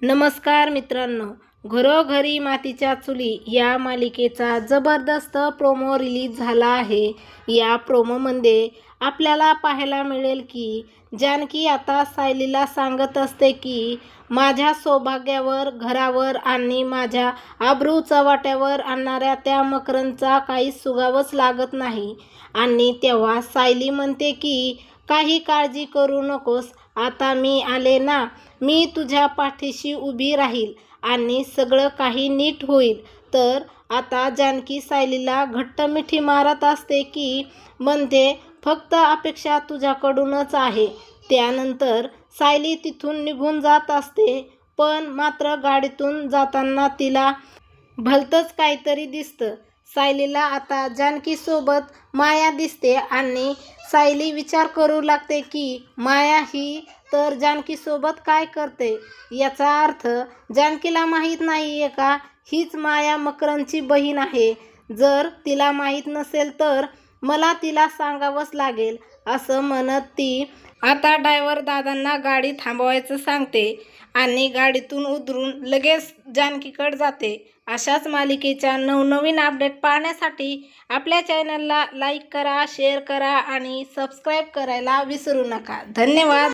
नमस्कार मित्रांनो, घरोघरी मातीच्या चुली या मालिकेचा जबरदस्त प्रोमो रिलीज झाला आहे। या प्रोमोमध्ये आपल्याला पाहायला मिळेल की जानकी आता सायलीला सांगत असते की माझ्या सौभाग्यावर, घरावर आणि माझ्या आबरू चव्हाट्यावर आणणाऱ्या त्या मकरंदचा काही सुगावच लागत नाही। आणि तेव्हा सायली म्हणते की काही काळजी करू नकोस, आता मी आले ना, मी तुझ्या पाठीशी उभी राहील आणि सगळं काही नीट होईल। तर आता जानकी सायलीला घट्ट मिठी मारत असते की म्हणते फक्त अपेक्षा तुझ्याकडूनच आहे। त्यानंतर सायली तिथून निघून जात असते, पण मात्र गाडीतून जाताना तिला भलतंच काहीतरी दिसतं। सायलीला आता जानकीसोबत माया दिसते आणि सायली विचार करू लागते की माया ही तर जानकीसोबत काय करते। याचा अर्थ जानकीला माहीत नाहीये का हीच माया मकरंदची बहीण आहे। जर तिला माहीत नसेल तर मला तिला सांगावंच लागेल, असं म्हणत ती आता ड्रायव्हर दादांना गाडी थांबवायचं सांगते आणि गाडीतून उतरून लगेच जानकीकडे जाते। अशाच मालिकेच्या नवनवीन अपडेट पाहण्यासाठी आपल्या चॅनलला लाईक करा, शेअर करा आणि सबस्क्राईब करायला विसरू नका। धन्यवाद।